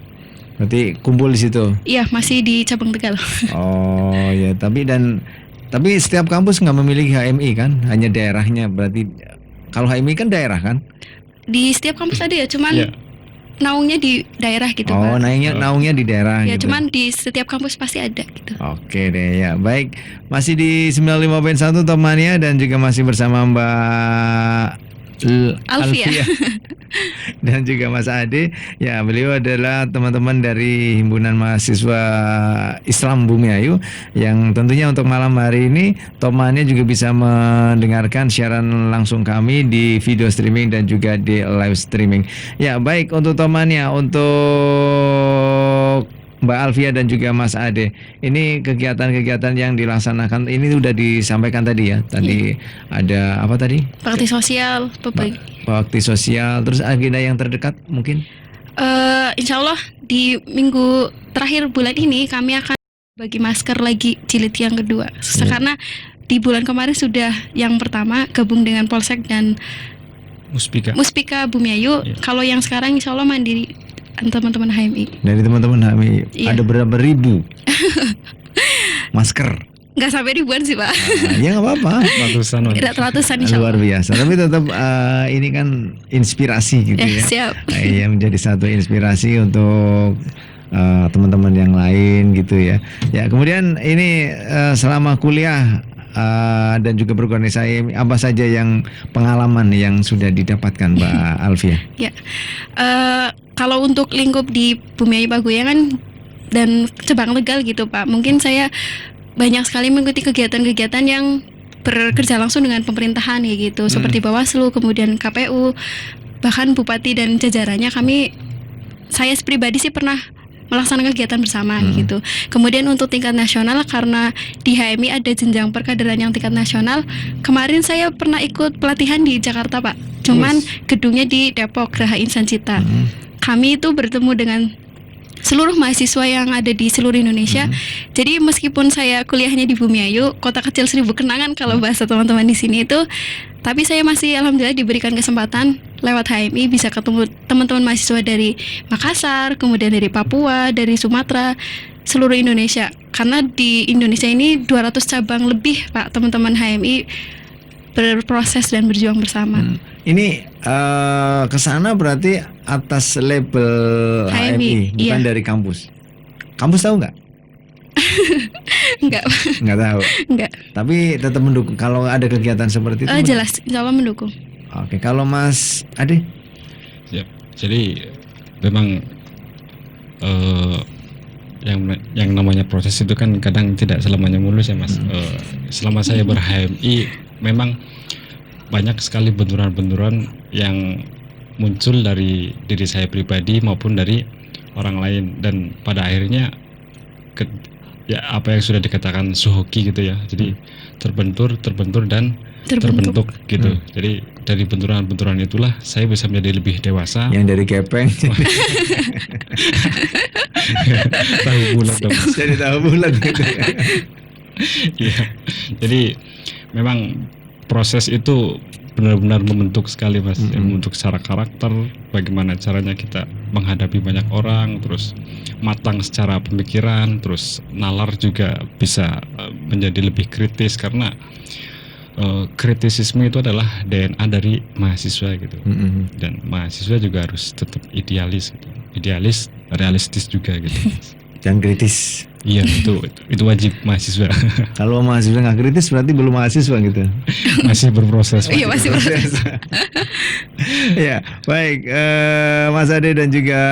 Berarti kumpul di situ. Iya, masih di cabang Tegal. Oh ya, tapi setiap kampus nggak memiliki HMI kan, hanya daerahnya. Berarti kalau HMI kan daerah kan? Di setiap kampus ada ya, cuman Iya. naungnya di daerah gitu Oh, Pak. naungnya di daerah Ya, gitu. cuman di setiap kampus pasti ada gitu. Oke deh ya, baik. Masih di 95.1 Top Mania dan juga masih bersama Mbak Alfia. Dan juga Mas Ade. Ya, beliau adalah teman-teman dari Himpunan Mahasiswa Islam Bumiayu yang tentunya untuk malam hari ini temannya juga bisa mendengarkan siaran langsung kami di video streaming dan juga di live streaming. Ya, baik untuk temannya, untuk Mbak Alfia dan juga Mas Ade. Ini kegiatan-kegiatan yang dilaksanakan ini sudah disampaikan tadi ya. Tadi ada apa tadi? Bakti sosial, Bakti sosial. Terus agenda yang terdekat mungkin? Insya Allah di minggu terakhir bulan ini kami akan bagi masker lagi jilid yang kedua. Karena di bulan kemarin sudah yang pertama gabung dengan Polsek dan Muspika Bumiayu. Kalau yang sekarang insya Allah mandiri teman-teman HMI. Dari teman-teman HMI ada berapa ribu masker? Nggak sampai ribuan sih Pak. Ya nggak apa-apa. Ratusan insya Allah. Luar biasa. Tapi tetap ini kan inspirasi gitu ya. Siap. Ya menjadi satu inspirasi untuk teman-teman yang lain gitu ya. Ya kemudian ini selama kuliah dan juga berorganisasi apa saja yang pengalaman yang sudah didapatkan Mbak Alfia? Ya. Kalau untuk lingkup di Bumiayu Pagoyangan dan cabang legal gitu Pak, mungkin saya banyak sekali mengikuti kegiatan-kegiatan yang bekerja langsung dengan pemerintahan ya gitu, seperti Bawaslu, kemudian KPU, bahkan Bupati dan jajarannya. Saya pribadi sih pernah melaksanakan kegiatan bersama gitu. Kemudian untuk tingkat nasional, karena di HMI ada jenjang perkaderan yang tingkat nasional, kemarin saya pernah ikut pelatihan di Jakarta Pak, cuman gedungnya di Depok, Geraha Insan Cita. Kami itu bertemu dengan seluruh mahasiswa yang ada di seluruh Indonesia. Jadi meskipun saya kuliahnya di Bumiayu, kota kecil 1000 kenangan kalau bahasa teman-teman di sini itu, tapi saya masih alhamdulillah diberikan kesempatan lewat HMI bisa ketemu teman-teman mahasiswa dari Makassar, kemudian dari Papua, dari Sumatera, seluruh Indonesia. Karena di Indonesia ini 200 cabang lebih Pak, teman-teman HMI berproses dan berjuang bersama. Ini kesana berarti atas label HMI, bukan dari kampus. Kampus tahu nggak? Enggak. Nggak tahu. Enggak. Tapi tetap mendukung kalau ada kegiatan seperti itu. Jelas, insya Allah mendukung. Oke, kalau Mas Ade? Siap. Jadi memang yang namanya proses itu kan kadang tidak selamanya mulus ya Mas. Selama saya ber-HMI memang banyak sekali benturan-benturan yang muncul dari diri saya pribadi maupun dari orang lain, dan pada akhirnya ya apa yang sudah dikatakan Suhoki gitu ya. Jadi terbentur dan terbentuk gitu. Jadi dari benturan-benturan itulah saya bisa menjadi lebih dewasa. Yang dari kepeng tahu bulat dong. Jadi tahu bulat gitu. Iya. Jadi memang proses itu benar-benar membentuk sekali Mas, membentuk secara karakter, bagaimana caranya kita menghadapi banyak orang, terus matang secara pemikiran, terus nalar juga bisa menjadi lebih kritis, karena kritisisme itu adalah DNA dari mahasiswa gitu. Dan mahasiswa juga harus tetap idealis gitu. Idealis, realistis juga gitu. Dan kritis. Iya, itu wajib mahasiswa. Kalau mahasiswa nggak kritis berarti belum mahasiswa gitu. Masih berproses. Iya, masih berproses. Ya, baik Mas Ade dan juga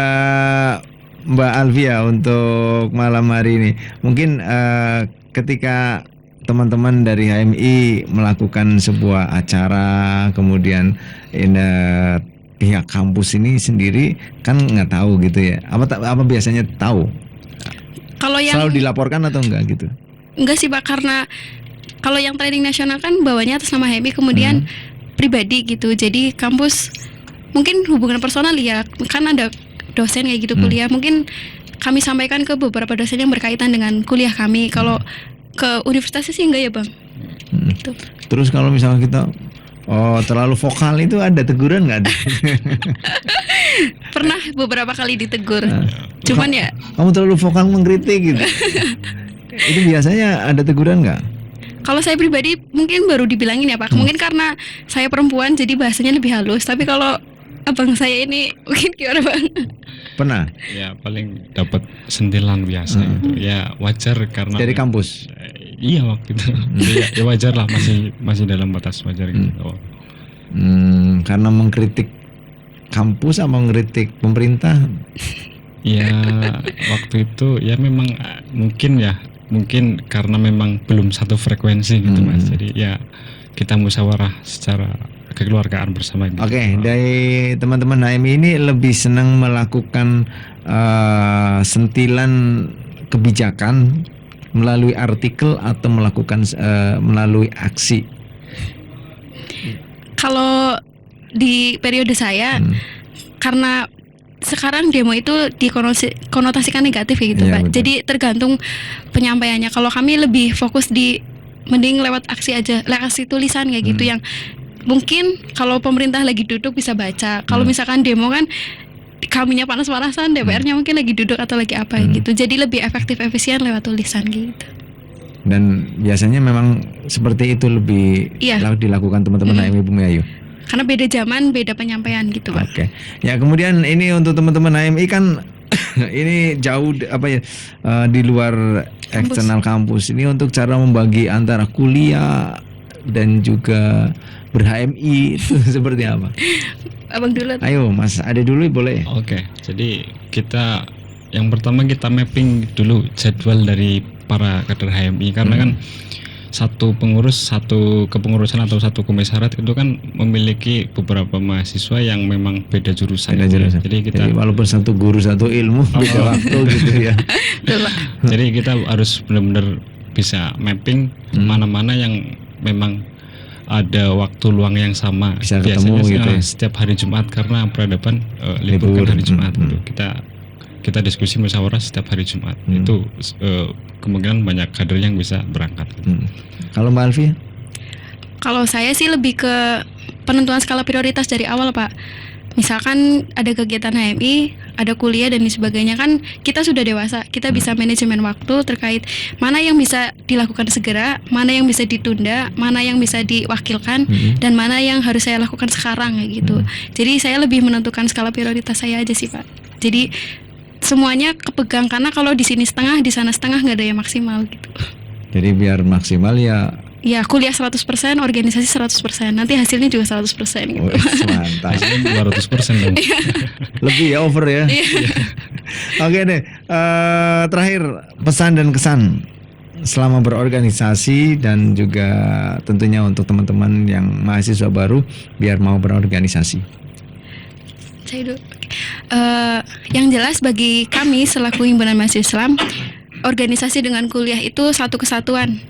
Mbak Alfia untuk malam hari ini. Mungkin ketika teman-teman dari HMI melakukan sebuah acara, kemudian pihak kampus ini sendiri kan nggak tahu gitu ya. Apa biasanya tahu? Kalau yang selalu dilaporkan atau enggak gitu? Enggak sih Pak, karena kalau yang training nasional kan bawanya atas nama HMI, kemudian pribadi gitu. Jadi kampus mungkin hubungan personal ya, kan ada dosen kayak gitu kuliah. Mungkin kami sampaikan ke beberapa dosen yang berkaitan dengan kuliah kami. Kalau ke universitasnya sih enggak ya Bang. Gitu. Terus kalau misalnya kita terlalu vokal itu ada teguran nggak? Pernah beberapa kali ditegur. Cuman ya kamu terlalu vokal mengkritik gitu. Itu biasanya ada teguran nggak? Kalau saya pribadi mungkin baru dibilangin ya Pak. Mungkin karena saya perempuan jadi bahasanya lebih halus. Tapi kalau abang saya ini mungkin gimana Bang? Pernah? Ya paling dapat sentilan biasa gitu. Ya wajar karena dari kampus. Iya waktu itu. Ya wajar lah, masih dalam batas wajar gitu. Karena mengkritik kampus sama mengkritik pemerintah. Ya waktu itu ya memang mungkin karena memang belum satu frekuensi gitu Mas. Jadi ya kita musyawarah secara kekeluargaan bersama gitu. Oke, dari teman-teman HMI ini lebih senang melakukan sentilan kebijakan melalui artikel atau melakukan melalui aksi. Kalau di periode saya, karena sekarang demo itu dikonotasikan negatif kayak gitu Iya, Pak. betul. Jadi tergantung penyampaiannya. Kalau kami lebih fokus di mending lewat aksi aja, lewat aksi tulisan kayak gitu yang mungkin kalau pemerintah lagi duduk bisa baca. Kalau misalkan demo kan kaminya panas-panasan, DPR-nya mungkin lagi duduk atau lagi apa gitu. Jadi lebih efektif efisien lewat tulisan gitu. Dan biasanya memang seperti itu lebih Iya. dilakukan teman-teman HMI Bumi Ayu. Karena beda zaman, beda penyampaian gitu Pak. Oke. Ya, kemudian ini untuk teman-teman HMI kan ini jauh di luar eksternal kampus. Ini untuk cara membagi antara kuliah dan juga ber-HMI itu seperti apa? Abang dulu. Ayo Mas Ade dulu boleh. Oke, jadi yang pertama kita mapping dulu jadwal dari para kader HMI karena kan satu kepengurusan atau satu komisariat itu kan memiliki beberapa mahasiswa yang memang beda jurusan. Beda jurusan. Jadi Jadi walaupun satu guru satu ilmu beda waktu gitu ya. Betul, Pak. Jadi kita harus benar-benar bisa mapping mana-mana yang memang ada waktu luang yang sama. Bisa ketemu gitu ya. Setiap hari Jumat karena peradaban libur kan hari Jumat. Gitu. Kita diskusi musyawarah setiap hari Jumat. Itu kemungkinan banyak kader yang bisa berangkat. Kalau Mbak Alfi? Kalau saya sih lebih ke penentuan skala prioritas dari awal Pak. Misalkan ada kegiatan HMI, ada kuliah dan sebagainya, kan kita sudah dewasa, kita bisa manajemen waktu terkait mana yang bisa dilakukan segera, mana yang bisa ditunda, mana yang bisa diwakilkan, dan mana yang harus saya lakukan sekarang kayak gitu. Jadi saya lebih menentukan skala prioritas saya aja sih Pak. Jadi semuanya kepegang, karena kalau di sini setengah, di sana setengah, nggak ada yang maksimal gitu. Jadi biar maksimal ya. Ya kuliah 100%, organisasi 100%, nanti hasilnya juga 100% gitu. Mantap. Hasilnya 200% dong. Lebih ya, over ya. Oke deh, terakhir pesan dan kesan selama berorganisasi dan juga tentunya untuk teman-teman yang mahasiswa baru biar mau berorganisasi. Saya dulu. Yang jelas bagi kami selaku himpunan mahasiswa Islam, organisasi dengan kuliah itu satu kesatuan.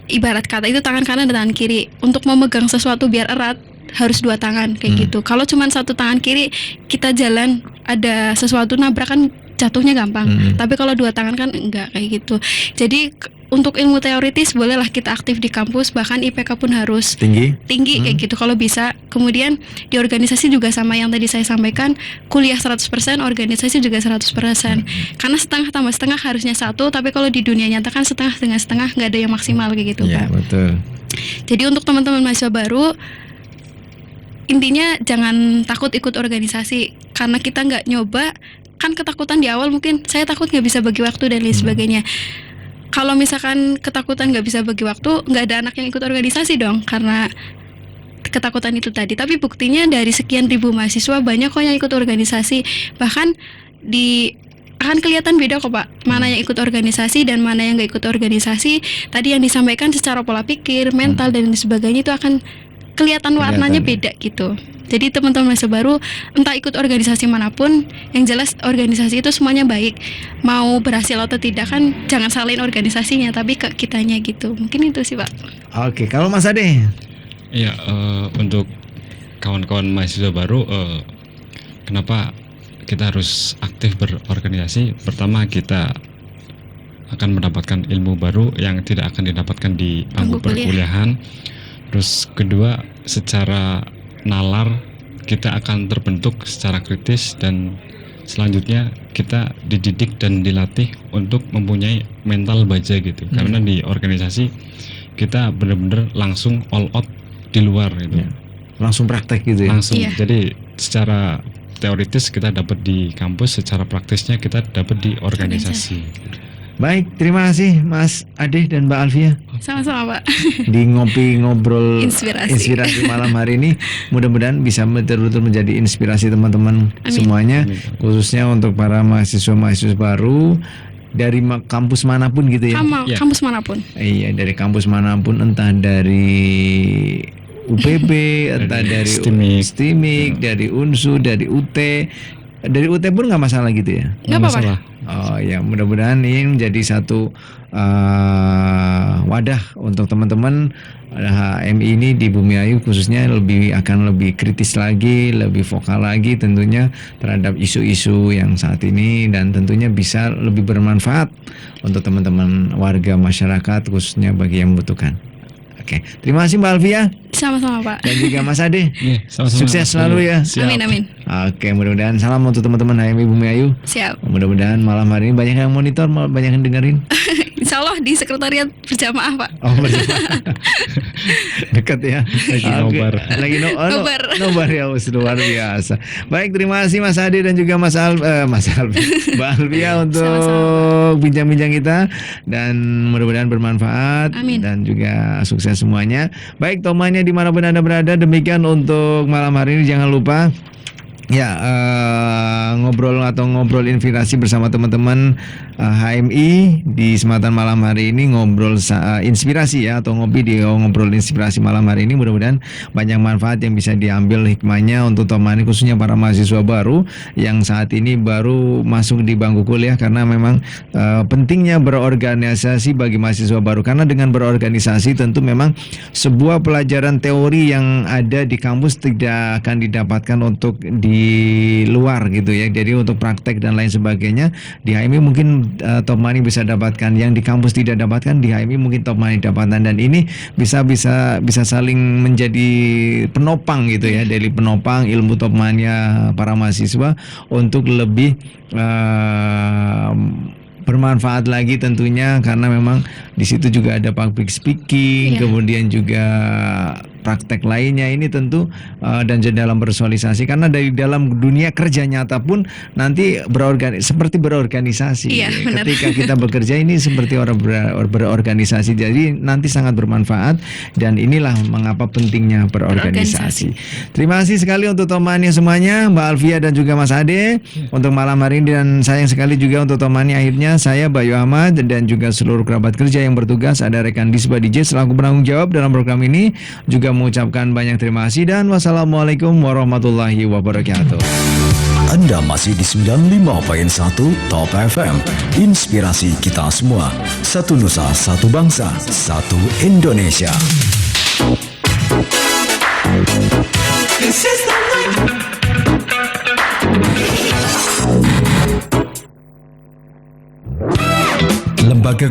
Ibarat kata itu tangan kanan dan tangan kiri. Untuk memegang sesuatu biar erat harus dua tangan kayak gitu. Kalau cuma satu tangan kiri kita jalan ada sesuatu nabrakan jatuhnya gampang. Tapi kalau dua tangan kan enggak kayak gitu. Jadi untuk ilmu teoritis bolehlah kita aktif di kampus, bahkan IPK pun harus tinggi kayak gitu kalau bisa. Kemudian di organisasi juga sama yang tadi saya sampaikan, kuliah 100%, organisasi juga 100%. Karena setengah tambah setengah harusnya satu, tapi kalau di dunia nyata kan setengah dengan setengah, nggak ada yang maksimal kayak gitu Iya, Pak. betul. Jadi untuk teman-teman mahasiswa baru, intinya jangan takut ikut organisasi, karena kita nggak nyoba, kan ketakutan di awal mungkin saya takut nggak bisa bagi waktu dan lain sebagainya. Kalau misalkan ketakutan nggak bisa bagi waktu, nggak ada anak yang ikut organisasi dong, karena ketakutan itu tadi. Tapi buktinya dari sekian ribu mahasiswa banyak kok yang ikut organisasi. Bahkan akan kelihatan beda kok Pak, mana yang ikut organisasi dan mana yang nggak ikut organisasi. Tadi yang disampaikan secara pola pikir, mental dan sebagainya itu akan kelihatan warnanya beda gitu. Jadi teman-teman mahasiswa baru entah ikut organisasi manapun, yang jelas organisasi itu semuanya baik. Mau berhasil atau tidak kan jangan salahin organisasinya, tapi ke kitanya gitu. Mungkin itu sih Pak. Oke, kalau Mas Ade? Iya, untuk kawan-kawan mahasiswa baru, kenapa kita harus aktif berorganisasi? Pertama, kita akan mendapatkan ilmu baru yang tidak akan didapatkan di bangku perkuliahan. Terus kedua, secara nalar kita akan terbentuk secara kritis, dan selanjutnya kita dididik dan dilatih untuk mempunyai mental baja gitu. Karena di organisasi kita benar-benar langsung all out di luar gitu. Langsung praktek gitu ya. Langsung. Jadi secara teoritis kita dapat di kampus, secara praktisnya kita dapat di organisasi. Baik, terima kasih Mas Ade dan Mbak Alfia Sama-sama Pak. di ngopi ngobrol Inspirasi. malam hari ini. Mudah-mudahan bisa betul-betul menjadi inspirasi teman-teman semuanya, khususnya untuk para mahasiswa-mahasiswa baru dari kampus manapun gitu ya. Ya. Kampus manapun. Iya, dari kampus manapun, entah dari UPB, entah dari STIMIK, dari UNSU, dari UT. Dari UT pun nggak masalah gitu ya. Nggak apa-apa. masalah. Oh ya, mudah-mudahan ini menjadi satu wadah untuk teman-teman HMI ini di Bumi Ayu, khususnya akan lebih kritis lagi, lebih vokal lagi tentunya terhadap isu-isu yang saat ini, dan tentunya bisa lebih bermanfaat untuk teman-teman warga masyarakat, khususnya bagi yang membutuhkan. Oke, terima kasih Mbak Alfia Sama-sama Pak. dan juga Mas Ade. Iya, sama-sama. Sukses selalu ya. Siap. Amin. Oke, mudah-mudahan salam untuk teman-teman HMI Bumi Ayu. Siap. Mudah-mudahan malam hari ini banyak yang monitor, banyak yang dengerin. Insya Allah di sekretariat berjamaah Pak. Oh, dekat ya. Lagi Oke. nobar. Lagi Nobar. nobar ya, luar biasa. Baik, terima kasih Mas Ade dan juga Mas Alfi, Mbak Alfia untuk bincang-bincang kita, dan mudah-mudahan bermanfaat. Amin. Dan juga sukses semuanya. Baik, temannya dimanapun Anda berada, demikian untuk malam hari ini. Jangan lupa ya, ngobrol inspirasi bersama teman-teman HMI di kesempatan malam hari ini, ngobrol inspirasi ya, atau ngopi di ngobrol inspirasi malam hari ini. Mudah-mudahan banyak manfaat yang bisa diambil hikmahnya untuk teman, khususnya para mahasiswa baru yang saat ini baru masuk di bangku kuliah, karena memang pentingnya berorganisasi bagi mahasiswa baru, karena dengan berorganisasi tentu memang sebuah pelajaran teori yang ada di kampus tidak akan didapatkan untuk di luar gitu ya. Jadi untuk praktek dan lain sebagainya di HMI mungkin top money bisa dapatkan, yang di kampus tidak dapatkan di HMI mungkin top money dapatkan, dan ini bisa saling menjadi penopang gitu ya, dari penopang ilmu top money para mahasiswa untuk lebih bermanfaat lagi tentunya, karena memang di situ juga ada public speaking, kemudian juga praktek lainnya. Ini tentu dan dalam bersosialisasi, karena dari dalam dunia kerja nyata pun nanti seperti berorganisasi. Iya, benar. Ketika kita bekerja ini seperti orang berorganisasi, jadi nanti sangat bermanfaat, dan inilah mengapa pentingnya berorganisasi. Terima kasih sekali untuk temannya semuanya, Mbak Alfia dan juga Mas Ade untuk malam hari ini, dan sayang sekali juga untuk temannya akhirnya saya Bayu Ahmad dan juga seluruh kerabat kerja yang bertugas, ada rekan Disba DJ selaku penanggung jawab dalam program ini, juga mengucapkan banyak terima kasih dan wassalamualaikum warahmatullahi wabarakatuh. Anda masih di 95.1 Top FM. Inspirasi kita semua. Satu Nusa, satu bangsa, satu Indonesia. Lembaga